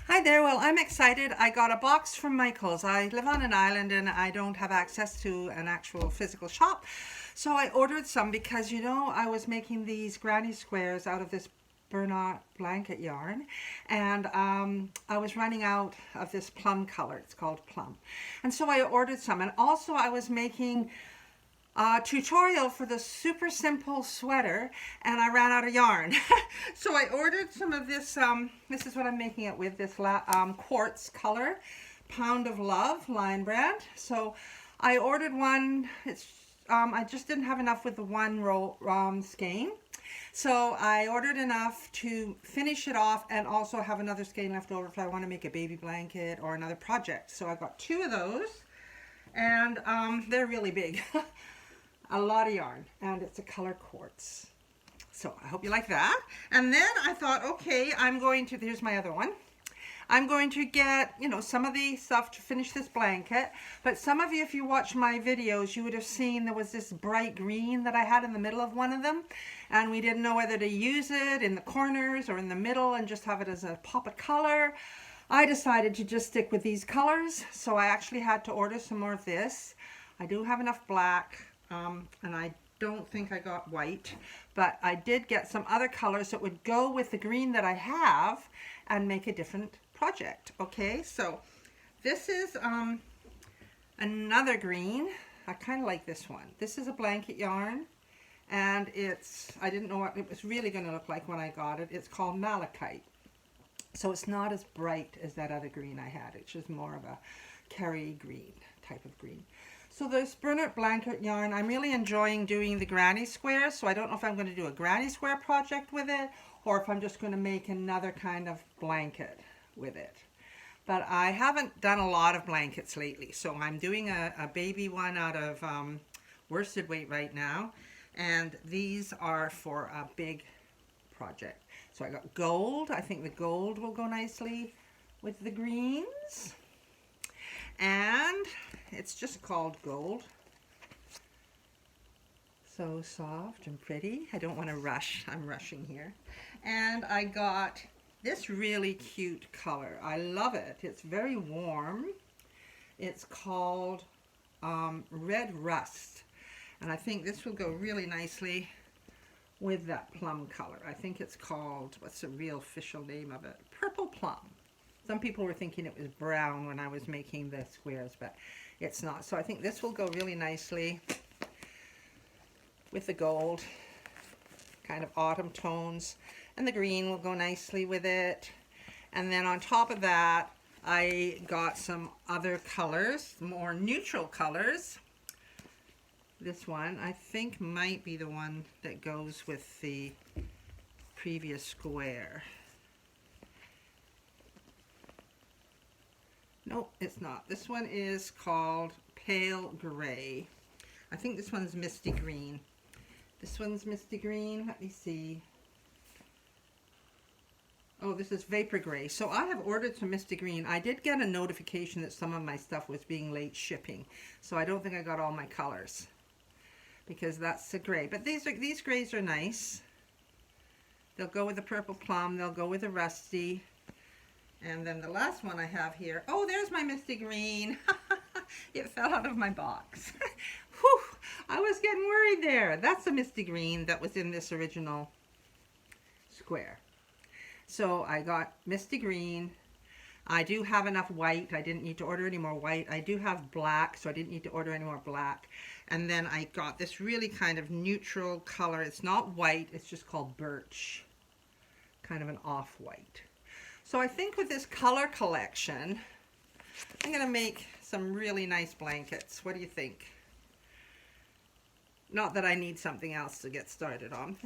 Hi there. Well, I'm excited. I got a box from Michael's. I live on an island and I don't have access to an actual physical shop. So I ordered some because, I was making these granny squares out of this Bernat Blanket yarn, and I was running out of this plum color. It's called plum. And so I ordered some. And also I was making tutorial for the super simple sweater, and I ran out of yarn. So I ordered some of this. This is what I'm making it with, this quartz color, Pound of Love Lion brand. So I ordered one. I just didn't have enough with the one roll skein. So I ordered enough to finish it off and also have another skein left over if I want to make a baby blanket or another project. So I got two of those, and they're really big. A lot of yarn, and it's a color quartz. So I hope you like that. And then I thought, okay, here's my other one. I'm going to get, some of the stuff to finish this blanket. But some of you, if you watch my videos, you would have seen there was this bright green that I had in the middle of one of them. And we didn't know whether to use it in the corners or in the middle and just have it as a pop of color. I decided to just stick with these colors. So I actually had to order some more of this. I do have enough black. And I don't think I got white, but I did get some other colors that would go with the green that I have and make a different project. Okay, so this is another green. I kind of like this one. This is a blanket yarn, and I didn't know what it was really going to look like when I got it. It's called malachite. So it's not as bright as that other green I had. It's just more of a curry green type of green. So this Bernat Blanket yarn, I'm really enjoying doing the granny squares. So I don't know if I'm going to do a granny square project with it or if I'm just going to make another kind of blanket with it. But I haven't done a lot of blankets lately. So I'm doing a baby one out of worsted weight right now. And these are for a big project. So I got gold. I think the gold will go nicely with the greens. And it's just called gold. So soft and pretty. I don't want to rush. I'm rushing here. And I got this really cute color. I love it. It's very warm. It's called Red Rust. And I think this will go really nicely with that plum color. I think it's called, what's the real official name of it? Purple Plum. Some people were thinking it was brown when I was making the squares, but it's not. So I think this will go really nicely with the gold, kind of autumn tones, and the green will go nicely with it. And then on top of that, I got some other colors, more neutral colors. This one, I think, might be the one that goes with the previous square. Nope, it's not. This one is called Pale Gray. I think this one's Misty Green. This one's Misty Green. Let me see. Oh, this is Vapor Gray. So I have ordered some Misty Green. I did get a notification that some of my stuff was being late shipping. So I don't think I got all my colors because that's the gray. But these grays are nice. They'll go with the purple plum. They'll go with the rusty. And then the last one I have here, oh, there's my Misty Green. It fell out of my box. Whew, I was getting worried there. That's the Misty Green that was in this original square. So I got Misty Green. I do have enough white. I didn't need to order any more white. I do have black, so I didn't need to order any more black. And then I got this really kind of neutral color. It's not white, it's just called birch. Kind of an off-white. So I think with this color collection, I'm going to make some really nice blankets. What do you think? Not that I need something else to get started on.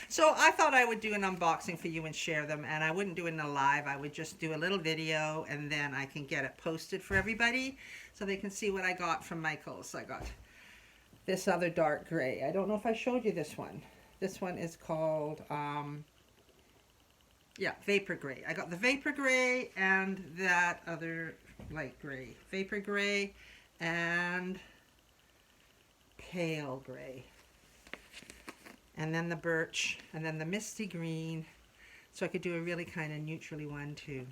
So I thought I would do an unboxing for you and share them, and I wouldn't do it in a live. I would just do a little video, and then I can get it posted for everybody so they can see what I got from Michael's. I got this other dark gray. I don't know if I showed you this one. This one is called... yeah, Vapor Gray. I got the Vapor Gray and that other light gray. Vapor Gray and Pale Gray. And then the birch, and then the Misty Green. So I could do a really kind of neutrally one too.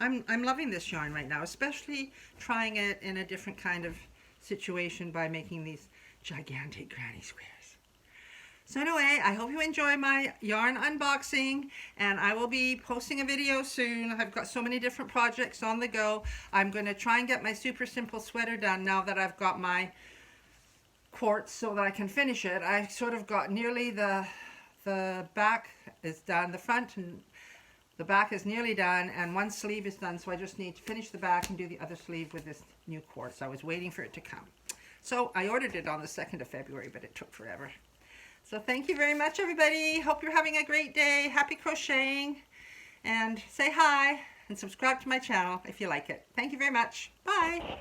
I'm loving this yarn right now, especially trying it in a different kind of situation by making these gigantic granny squares. So anyway, I hope you enjoy my yarn unboxing, and I will be posting a video soon. I've got so many different projects on the go. I'm going to try and get my super simple sweater done now that I've got my quartz so that I can finish it. I sort of got nearly the back is done, the front and the back is nearly done, and one sleeve is done, so I just need to finish the back and do the other sleeve with this new quartz. I was waiting for it to come. So I ordered it on the 2nd of February, but it took forever. So thank you very much, everybody. Hope you're having a great day. Happy crocheting. And say hi and subscribe to my channel if you like it. Thank you very much. Bye.